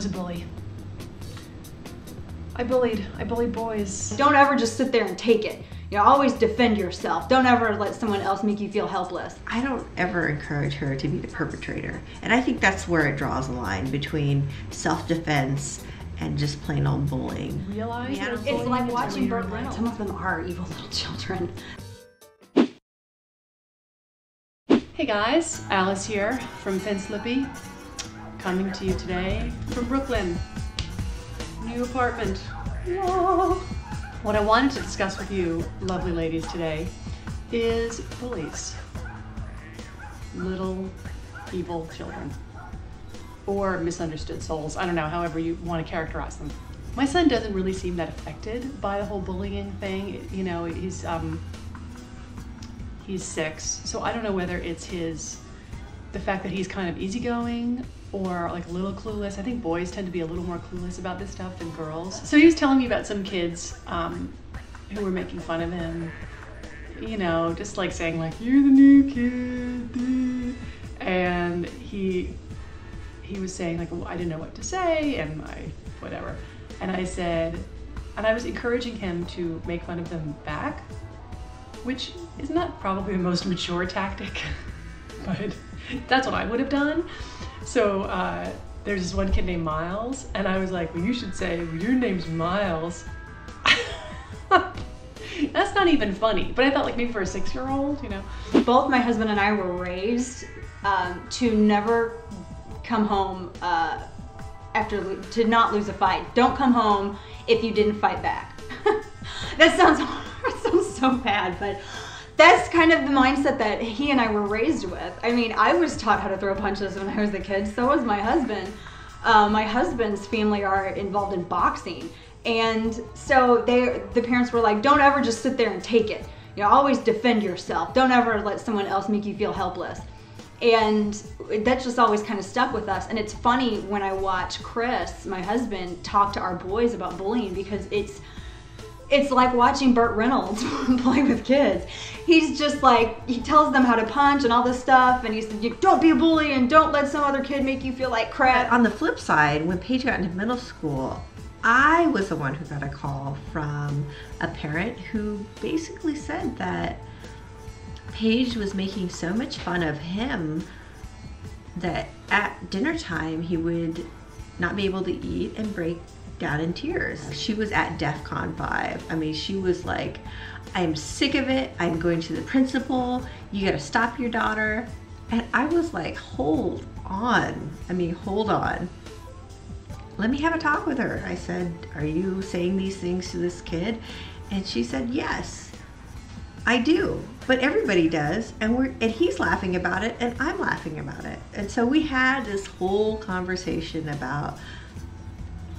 was a bully. I bullied boys. Don't ever just sit there and take it. You know, always defend yourself. Don't ever let someone else make you feel helpless. I don't ever encourage her to be the perpetrator. And I think that's where it draws a line between self-defense and just plain old bullying. Realize it's like watching Burt Reynolds. Some of them are evil little children. Hey guys, Alice here from Fence Lippy, coming to you today from Brooklyn. New apartment. Whoa. What I wanted to discuss with you, lovely ladies, today is bullies. Little evil children. Or misunderstood souls. I don't know, however you want to characterize them. My son doesn't really seem that affected by the whole bullying thing. You know, he's 6, so I don't know whether it's the fact that he's kind of easygoing or like a little clueless. I think boys tend to be a little more clueless about this stuff than girls. So he was telling me about some kids who were making fun of him, you know, just like saying like, you're the new kid, and he was saying like, well, I didn't know what to say, and whatever. And I said, and I was encouraging him to make fun of them back, which is not probably the most mature tactic, but that's what I would have done. So there's this one kid named Miles, and I was like, well, you should say, well, your name's Miles. That's not even funny, but I thought like maybe for a 6-year-old, you know. Both my husband and I were raised to never come home to not lose a fight. Don't come home if you didn't fight back. That sounds so bad, but that's kind of the mindset that he and I were raised with. I mean, I was taught how to throw punches when I was a kid, so was my husband. My husband's family are involved in boxing, and so the parents were like, don't ever just sit there and take it. You know, always defend yourself. Don't ever let someone else make you feel helpless. And that just always kind of stuck with us. And it's funny when I watch Chris, my husband, talk to our boys about bullying, because it's like watching Burt Reynolds play with kids. He's just like, he tells them how to punch and all this stuff, and he said, don't be a bully and don't let some other kid make you feel like crap. But on the flip side, when Paige got into middle school, I was the one who got a call from a parent who basically said that Paige was making so much fun of him that at dinner time he would not be able to eat and break down in tears. She was at DEFCON 5. I mean, she was like, I'm sick of it. I'm going to the principal. You gotta stop your daughter. And I was like, hold on. I mean, hold on. Let me have a talk with her. I said, are you saying these things to this kid? And she said, yes, I do. But everybody does. And he's laughing about it and I'm laughing about it. And so we had this whole conversation about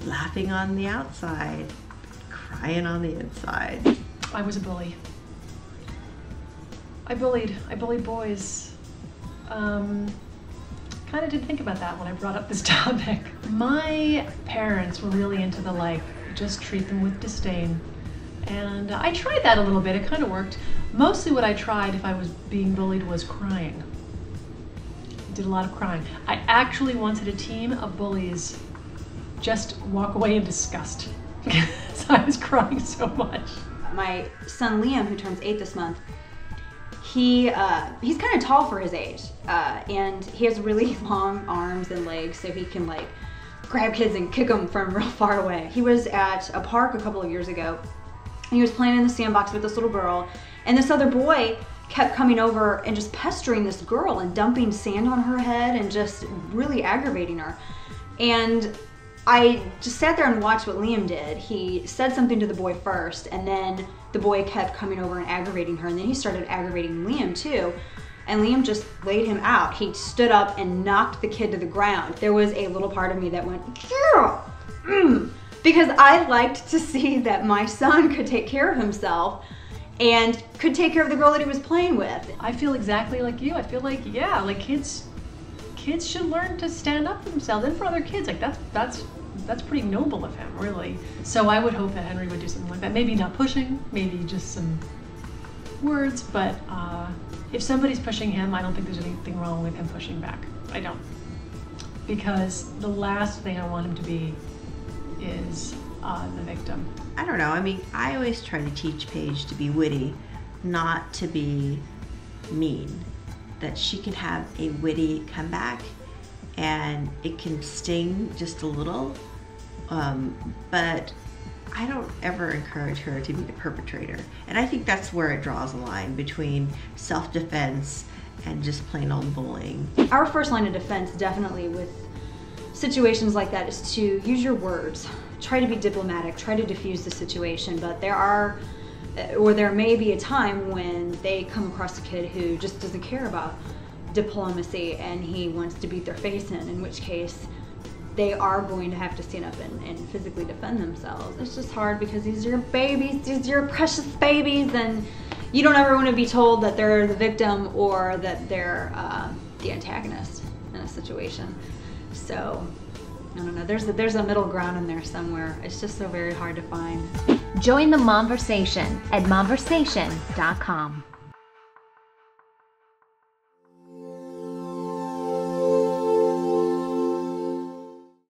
laughing on the outside, crying on the inside. I was a bully. I bullied boys. Kind of didn't think about that when I brought up this topic. My parents were really into the like, just treat them with disdain. And I tried that a little bit, it kind of worked. Mostly what I tried if I was being bullied was crying. I did a lot of crying. I actually wanted a team of bullies just walk away in disgust because I was crying so much. My son Liam, who turns 8 this month, he's kind of tall for his age, and he has really long arms and legs, so he can like grab kids and kick them from real far away. He was at a park a couple of years ago, and he was playing in the sandbox with this little girl, and this other boy kept coming over and just pestering this girl and dumping sand on her head and just really aggravating her. And I just sat there and watched what Liam did. He said something to the boy first, and then the boy kept coming over and aggravating her, and then he started aggravating Liam too. And Liam just laid him out. He stood up and knocked the kid to the ground. There was a little part of me that went, yeah, because I liked to see that my son could take care of himself and could take care of the girl that he was playing with. I feel exactly like you. I feel like, yeah, like kids should learn to stand up for themselves and for other kids. Like that's pretty noble of him, really. So I would hope that Henry would do something like that. Maybe not pushing, maybe just some words, but if somebody's pushing him, I don't think there's anything wrong with him pushing back. I don't. because the last thing I want him to be is the victim. I don't know. I mean, I always try to teach Paige to be witty, not to be mean. That she can have a witty comeback and it can sting just a little, but I don't ever encourage her to be the perpetrator. And I think that's where it draws a line between self-defense and just plain old bullying. Our first line of defense definitely with situations like that is to use your words. Try to be diplomatic, try to diffuse the situation, but there may be a time when they come across a kid who just doesn't care about diplomacy and he wants to beat their face in which case they are going to have to stand up and physically defend themselves. It's just hard because these are your babies, these are your precious babies, and you don't ever want to be told that they're the victim or that they're the antagonist in a situation. So, I don't know, there's a middle ground in there somewhere. It's just so very hard to find. Join the Momversation at momversation.com.